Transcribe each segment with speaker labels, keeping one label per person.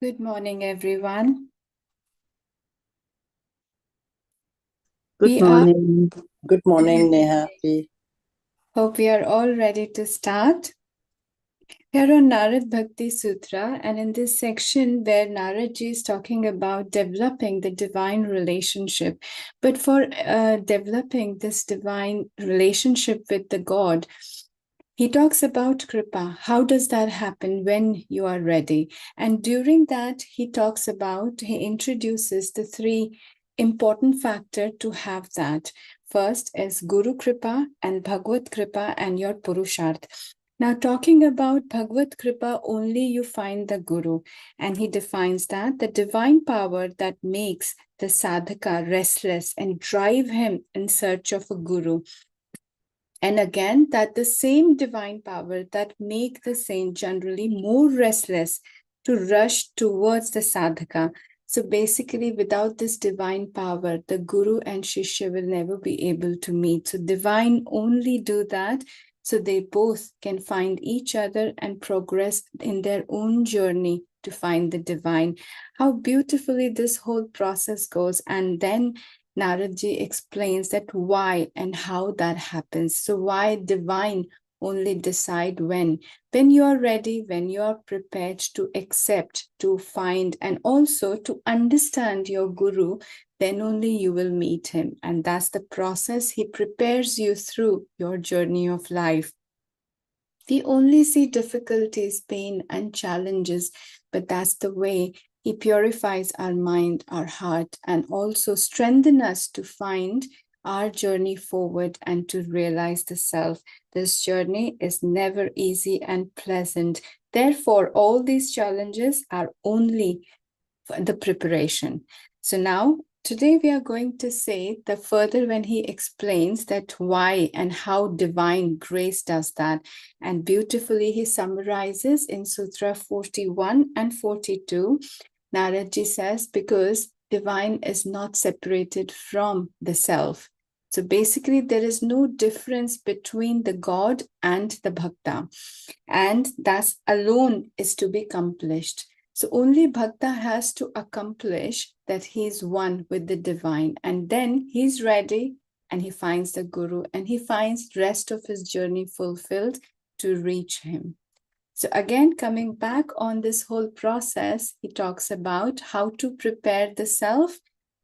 Speaker 1: Good morning, everyone.
Speaker 2: Good morning. Good morning, Neha.
Speaker 1: Hope we are all ready to start. We are on Narad Bhakti Sutra, and in this section where Naradji is talking about developing the divine relationship. But for developing this divine relationship with the God, he talks about Kripa. How does that happen when you are ready? And during that, he introduces the three important factors to have that. First is Guru Kripa and Bhagavad Kripa and your Purusharth. Now, talking about Bhagavad Kripa, only you find the Guru. And he defines that the divine power that makes the sadhaka restless and drive him in search of a Guru. And again, that the same divine power that make the saint generally more restless to rush towards the sadhaka. So basically, without this divine power, the guru and shishya will never be able to meet. So divine only do that so they both can find each other and progress in their own journey to find the divine. How beautifully this whole process goes. And then Naradji explains that why and how that happens. So why divine only decide when you are ready, when you are prepared to accept, to find, and also to understand your guru, then only you will meet him. And that's the process he prepares you through your journey of life. We only see difficulties, pain, and challenges, but that's the way he purifies our mind, our heart, and also strengthen us to find our journey forward and to realize the self. This journey is never easy and pleasant. Therefore, all these challenges are only the preparation. So now, today we are going to say the further when he explains that why and how divine grace does that. And beautifully he summarizes in Sutra 41 and 42. Naradji says, because divine is not separated from the self. So basically, there is no difference between the God and the Bhakta. And that alone is to be accomplished. So only Bhakta has to accomplish that he's one with the divine. And then he's ready and he finds the Guru and he finds the rest of his journey fulfilled to reach him. So again, coming back on this whole process, he talks about how to prepare the self.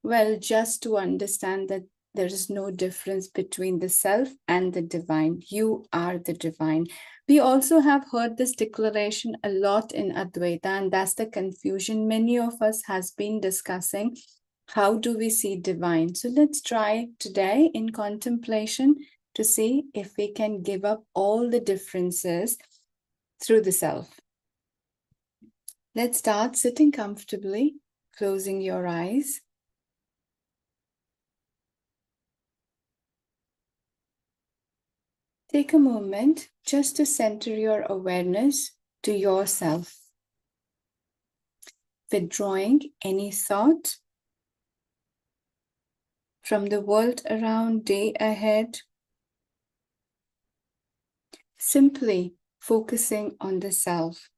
Speaker 1: Well, just to understand that there is no difference between the self and the divine. You are the divine. We also have heard this declaration a lot in Advaita, and that's the confusion many of us has been discussing. How do we see divine? So let's try today in contemplation to see if we can give up all the differences through the self. Let's start sitting comfortably, closing your eyes. Take a moment just to center your awareness to yourself, withdrawing any thought from the world around, day ahead, simply focusing on the self.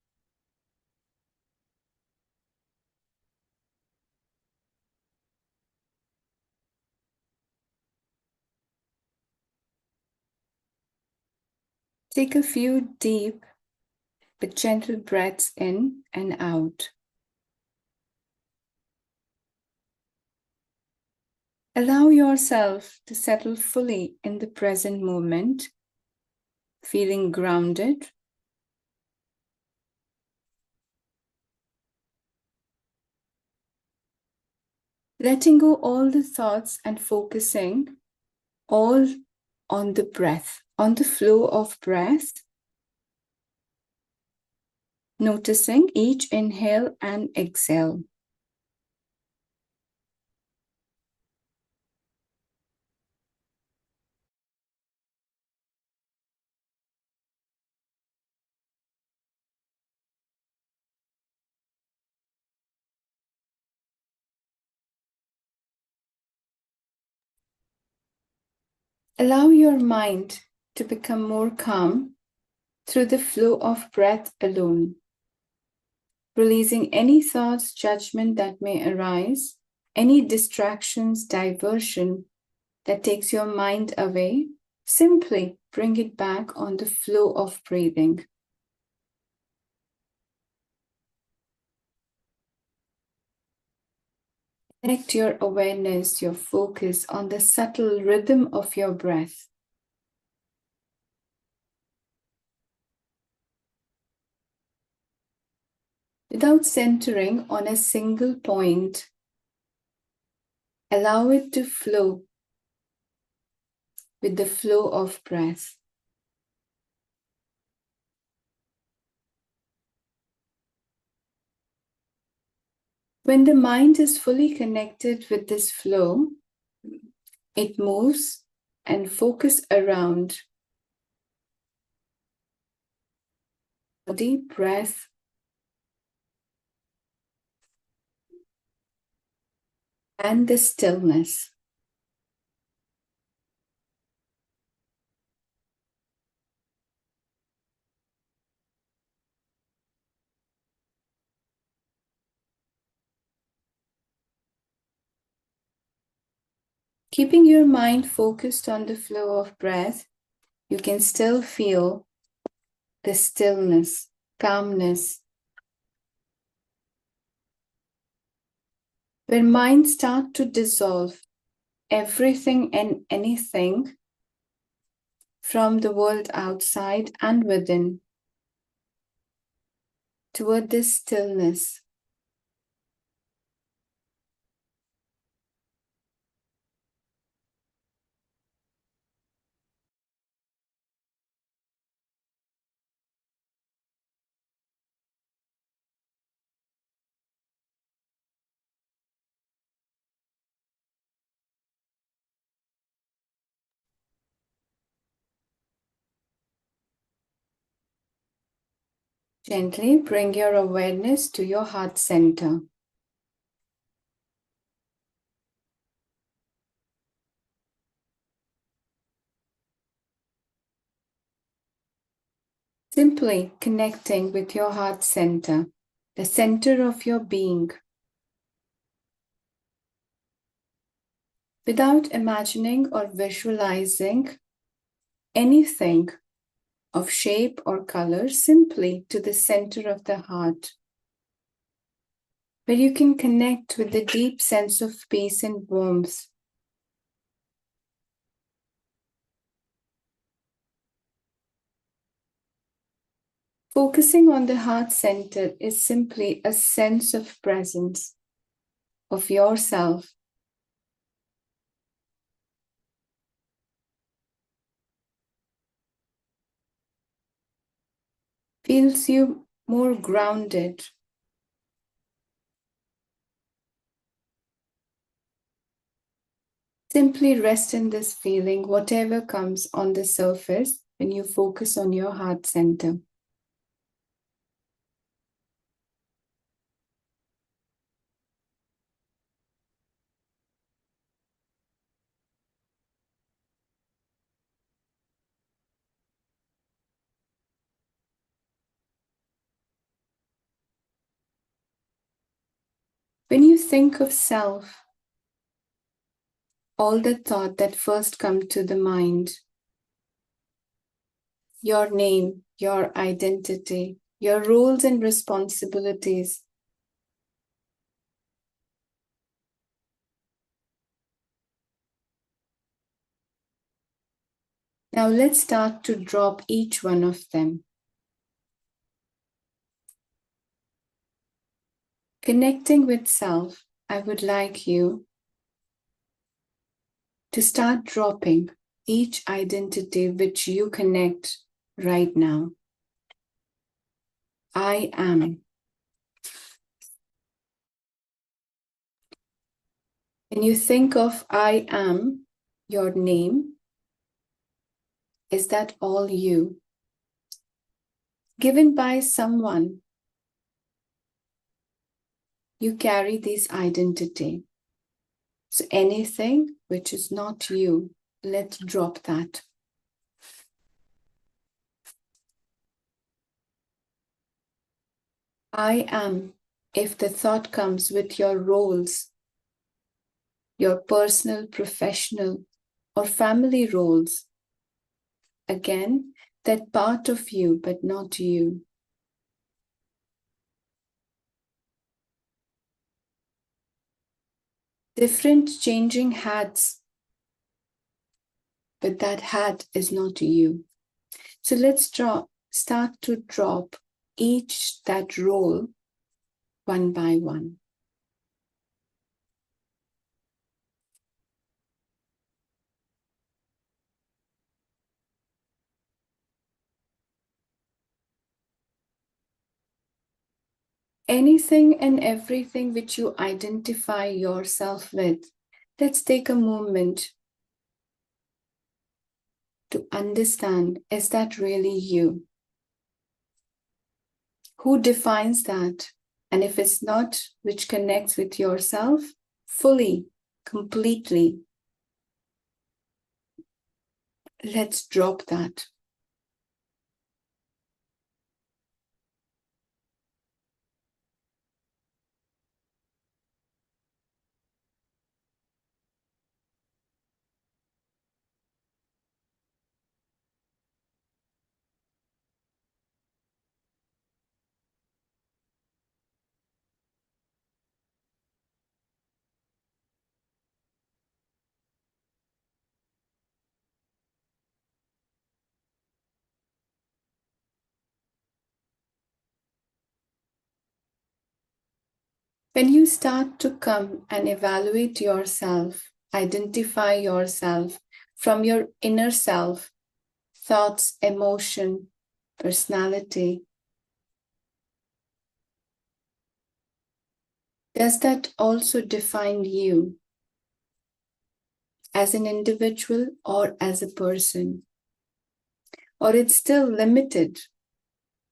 Speaker 1: Take a few deep but gentle breaths in and out. Allow yourself to settle fully in the present moment, feeling grounded, letting go all the thoughts and focusing all on the breath, on the flow of breath, noticing each inhale and exhale. Allow your mind to become more calm through the flow of breath alone. releasing any thoughts, judgment that may arise, any distractions, diversion that takes your mind away. Simply bring it back on the flow of breathing. Connect your awareness, your focus on the subtle rhythm of your breath. Without centering on a single point, allow it to flow with the flow of breath. When the mind is fully connected with this flow, it moves and focuses around body, breath, and the stillness. Keeping your mind focused on the flow of breath, you can still feel the stillness, calmness. When mind starts to dissolve everything and anything from the world outside and within toward this stillness. Gently bring your awareness to your heart center. Simply connecting with your heart center, the center of your being. Without imagining or visualizing anything of shape or color, simply to the center of the heart, where you can connect with the deep sense of peace and warmth. Focusing on the heart center is simply a sense of presence of yourself. Feels you more grounded. Simply rest in this feeling, whatever comes on the surface when you focus on your heart center. When you think of self, all the thought that first come to the mind, your name, your identity, your roles and responsibilities. Now let's start to drop each one of them. Connecting with self, I would like you to start dropping each identity which you connect right now. I am. When you think of I am, your name, is that all you? Given by someone, you carry this identity. So anything which is not you, let's drop that. I am, if the thought comes with your roles, your personal, professional, or family roles. Again, that part of you, but not you. Different changing hats, but that hat is not you. So let's start to drop each that role one by one. Anything and everything which you identify yourself with, let's take a moment to understand, is that really you? Who defines that? And if it's not, which connects with yourself fully, completely, let's drop that. When you start to come and evaluate yourself, identify yourself from your inner self, thoughts, emotion, personality, does that also define you as an individual or as a person? Or it's still limited?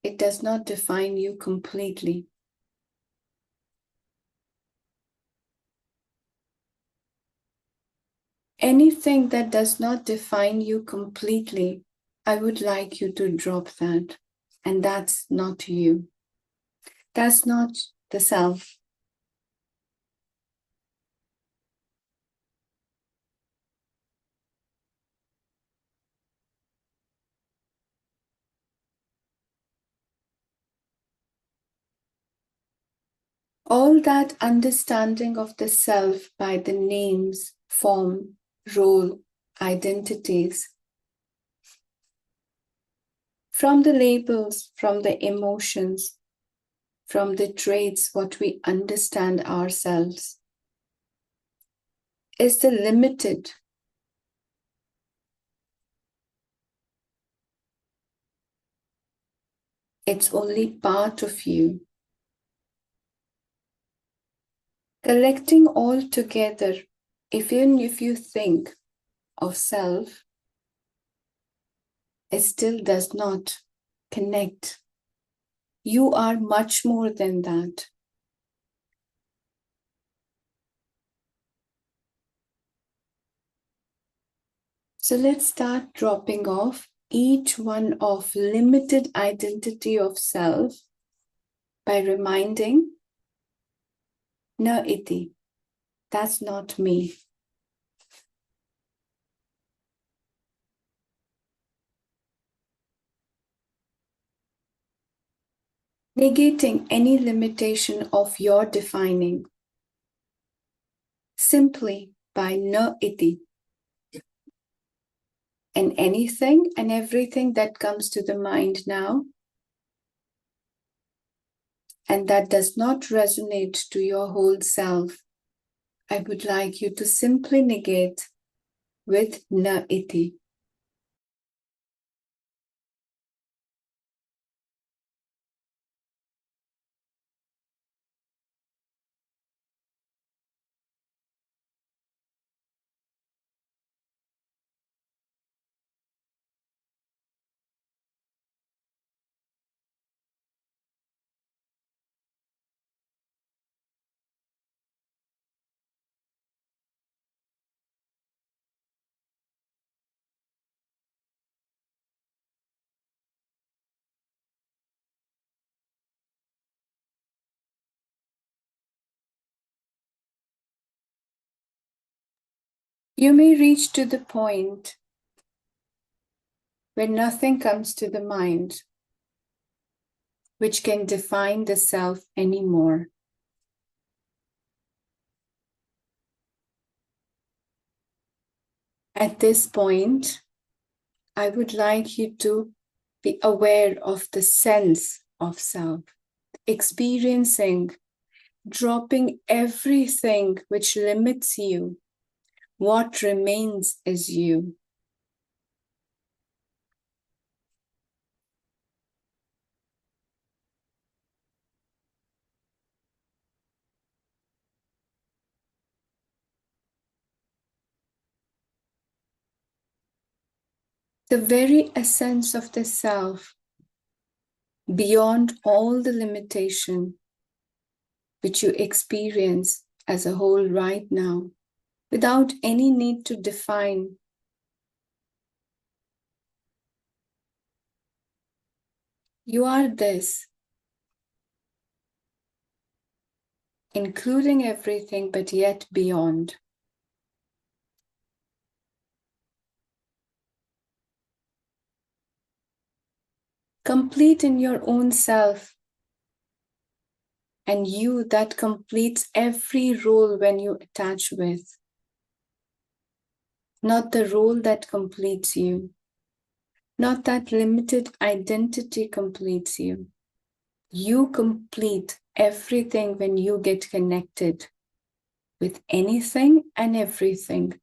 Speaker 1: It does not define you completely. Anything that does not define you completely, I would like you to drop that. And that's not you. That's not the self. All that understanding of the self by the names, form, role, identities, from the labels, from the emotions, from the traits, what we understand ourselves, is the limited. It's only part of you. Collecting all together, even if you think of self, it still does not connect. You are much more than that. So let's start dropping off each one of limited identity of self by reminding, na iti, that's not me. Negating any limitation of your defining simply by na iti. And anything and everything that comes to the mind now and that does not resonate to your whole self, I would like you to simply negate with na iti. You may reach to the point where nothing comes to the mind which can define the self anymore. At this point, I would like you to be aware of the sense of self, experiencing, dropping everything which limits you. What remains is you. The very essence of the self, beyond all the limitation which you experience as a whole right now, without any need to define. You are this, including everything, but yet beyond. Complete in your own self, and you that completes every role when you attach with, not the role that completes you, not that limited identity completes you. You complete everything when you get connected with anything and everything.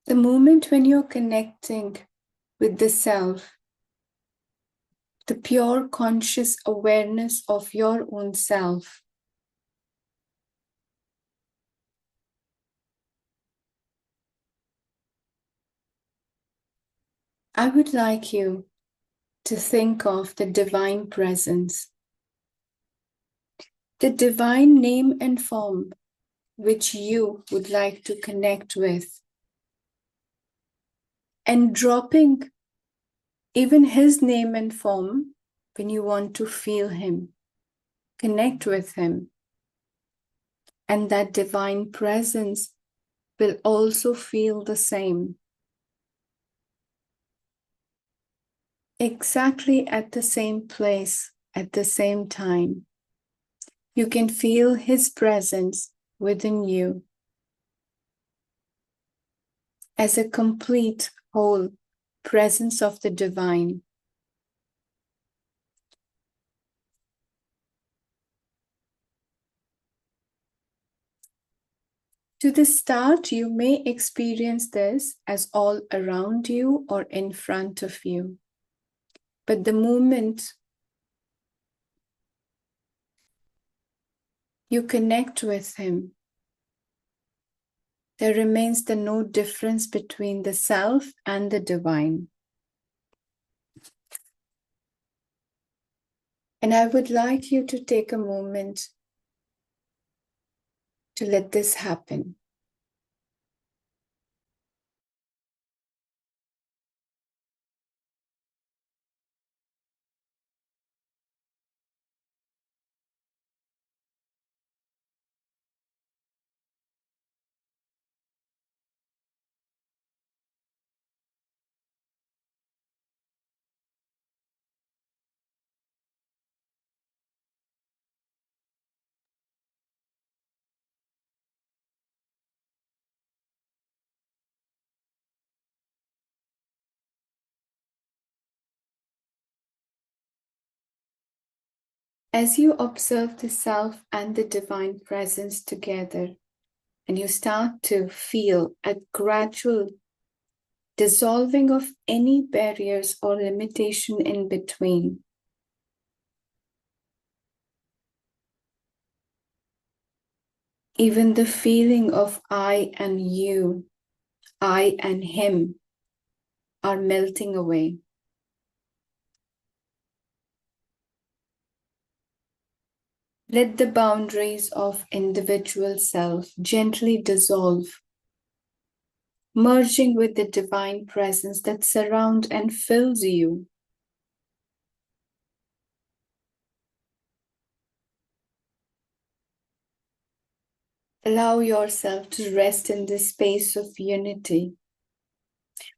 Speaker 1: The moment when you're connecting with the self, the pure conscious awareness of your own self, I would like you to think of the divine presence, the divine name and form which you would like to connect with, and dropping even his name and form when you want to feel him, connect with him. And that divine presence will also feel the same. Exactly at the same place, at the same time. You can feel his presence within you as a complete whole presence of the divine. To the start, you may experience this as all around you or in front of you. But the moment you connect with him, there remains the no difference between the self and the divine. And I would like you to take a moment to let this happen. As you observe the self and the divine presence together, and you start to feel a gradual dissolving of any barriers or limitation in between, even the feeling of I and you, I and him are melting away. Let the boundaries of individual self gently dissolve merging with the divine presence that surrounds and fills you. Allow yourself to rest in this space of unity,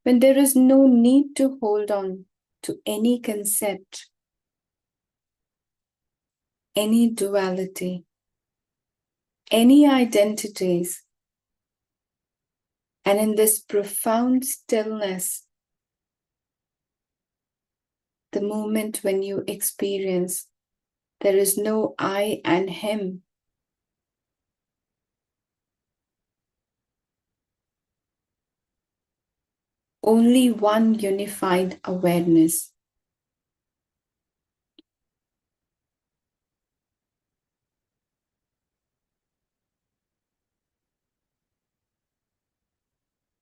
Speaker 1: when there is no need to hold on to any concept, any duality, any identities. And in this profound stillness, the moment when you experience there is no I and him, only one unified awareness.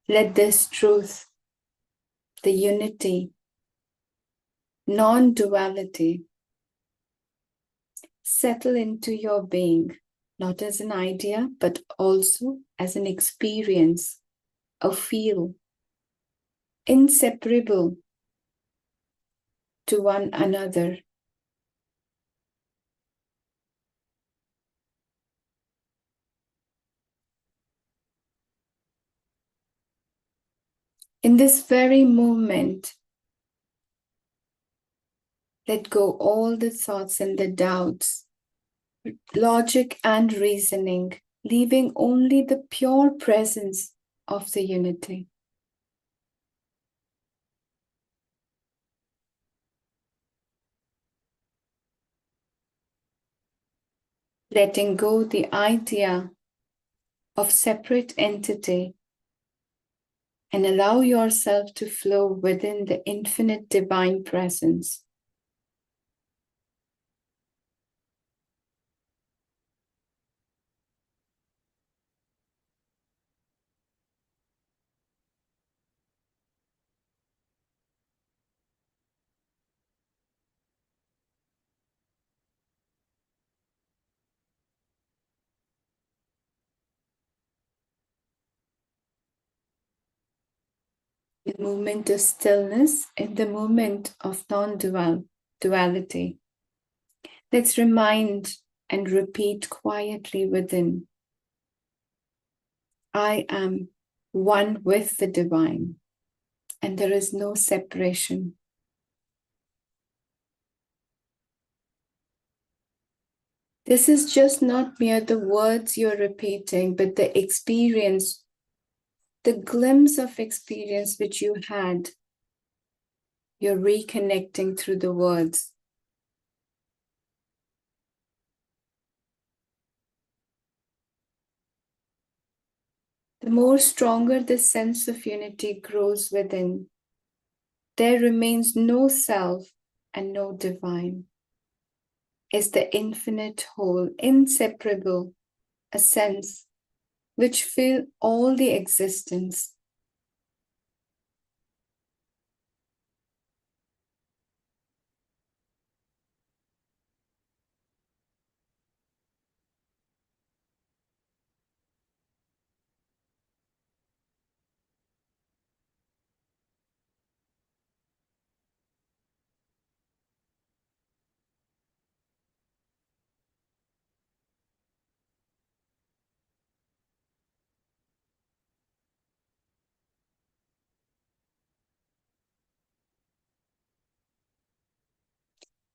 Speaker 1: Let this truth, the unity, non-duality, settle into your being, not as an idea, but also as an experience, a feel, inseparable to one another. In this very moment, let go all the thoughts and the doubts, logic and reasoning, leaving only the pure presence of the unity. Letting go the idea of separate entity, and allow yourself to flow within the infinite divine presence. The moment of stillness and the moment of non-duality. Let's remind and repeat quietly within. I am one with the divine, and there is no separation. This is just not mere the words you're repeating, but the experience, the glimpse of experience which you had. You're reconnecting through the words. The more stronger the sense of unity grows within, there remains no self and no divine. Is the infinite whole, inseparable, a sense which fills all the existence.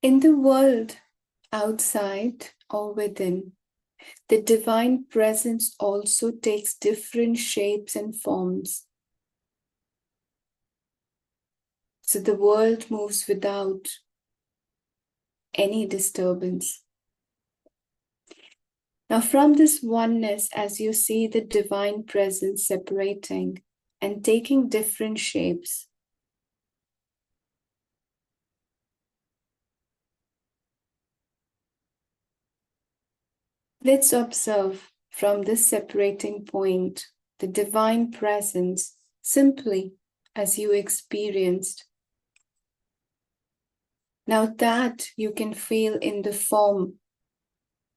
Speaker 1: In the world, outside or within, the divine presence also takes different shapes and forms. So the world moves without any disturbance. Now, from this oneness, as you see the divine presence separating and taking different shapes, let's observe from this separating point the divine presence simply as you experienced. Now that you can feel in the form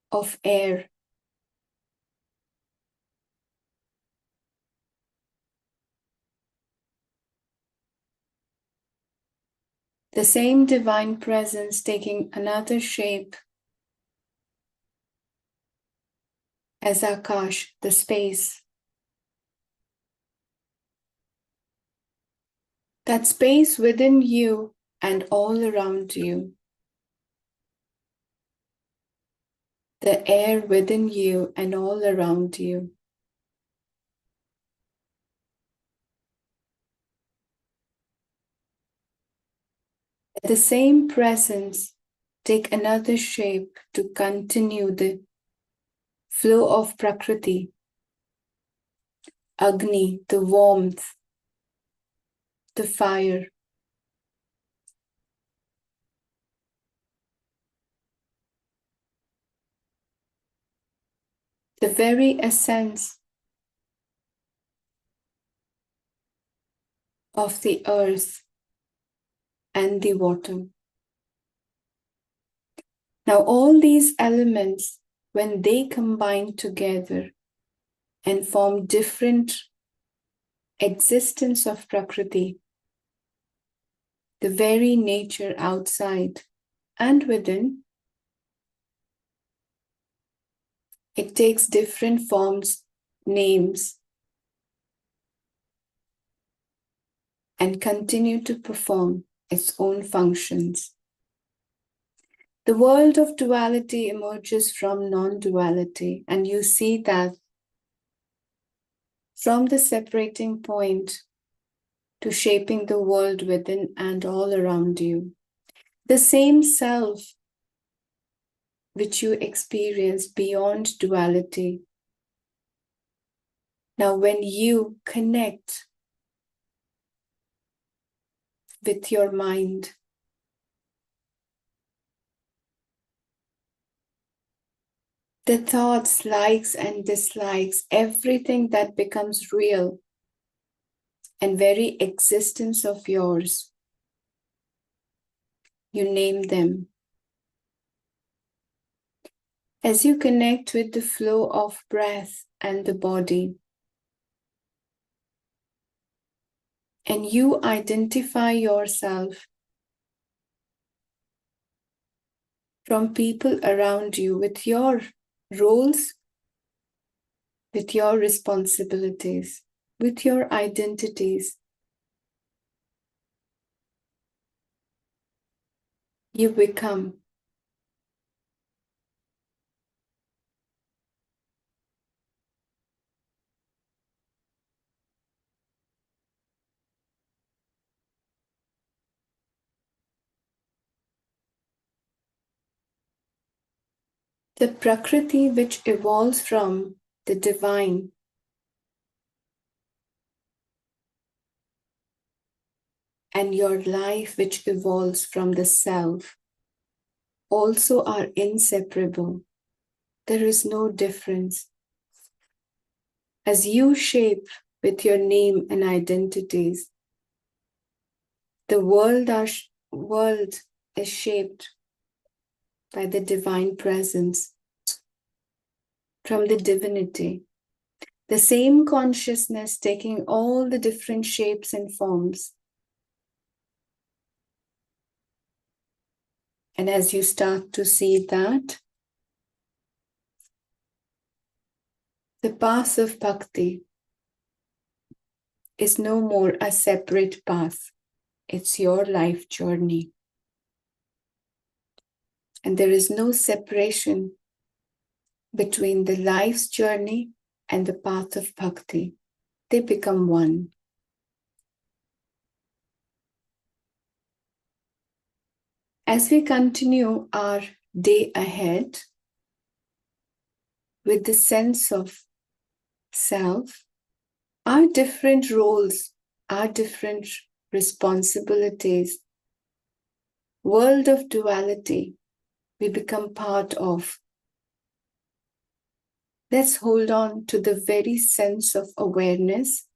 Speaker 1: of air. The same divine presence taking another shape as Akash, the space. That space within you and all around you. The air within you and all around you. The same presence take another shape to continue the flow of Prakriti, Agni, the warmth, the fire. The very essence of the earth and the water. Now all these elements, when they combine together and form different existence of Prakriti, the very nature outside and within, it takes different forms, names, and continue to perform its own functions. The world of duality emerges from non-duality, and you see that from the separating point to shaping the world within and all around you. The same self which you experience beyond duality. Now, when you connect with your mind, the thoughts, likes and dislikes, everything that becomes real and very existence of yours, you name them. As you connect with the flow of breath and the body, and you identify yourself from people around you with your roles, with your responsibilities, with your identities, you become the Prakriti which evolves from the divine, and your life which evolves from the self also are inseparable. There is no difference. As you shape with your name and identities, the world is shaped by the divine presence from the divinity. The same consciousness taking all the different shapes and forms. And as you start to see that, the path of Bhakti is no more a separate path. It's your life journey. And there is no separation between the life's journey and the path of Bhakti. They become one. As we continue our day ahead with the sense of self, our different roles, our different responsibilities, world of duality, we become part of. Let's hold on to the very sense of awareness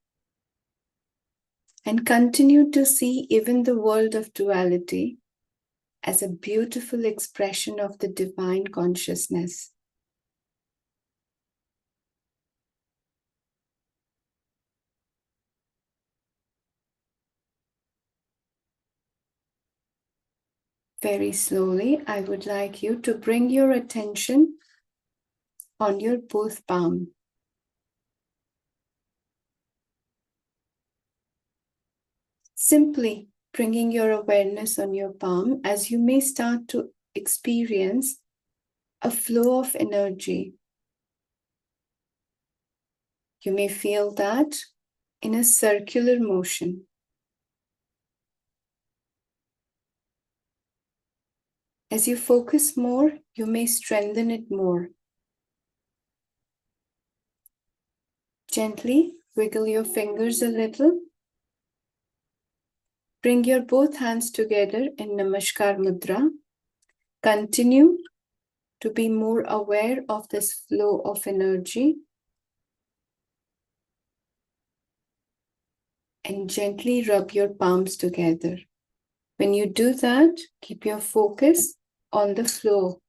Speaker 1: and continue to see even the world of duality as a beautiful expression of the divine consciousness. Very slowly, I would like you to bring your attention on your both palm. Simply bringing your awareness on your palm as you may start to experience a flow of energy. You may feel that in a circular motion. As you focus more, you may strengthen it more. Gently wiggle your fingers a little. Bring your both hands together in Namaskar Mudra. Continue to be more aware of this flow of energy. And gently rub your palms together. When you do that, keep your focus on the flow.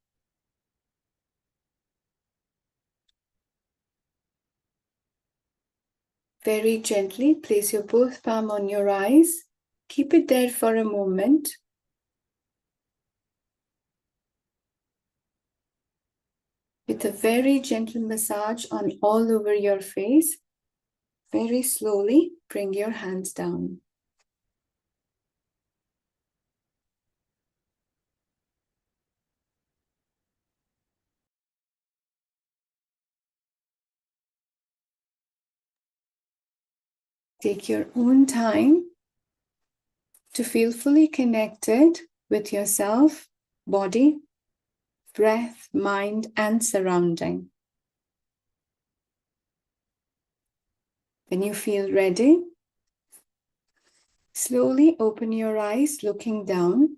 Speaker 1: Very gently place your both palm on your eyes. Keep it there for a moment. With a very gentle massage on all over your face, very slowly bring your hands down. Take your own time to feel fully connected with yourself, body, breath, mind, and surrounding. When you feel ready, slowly open your eyes looking down.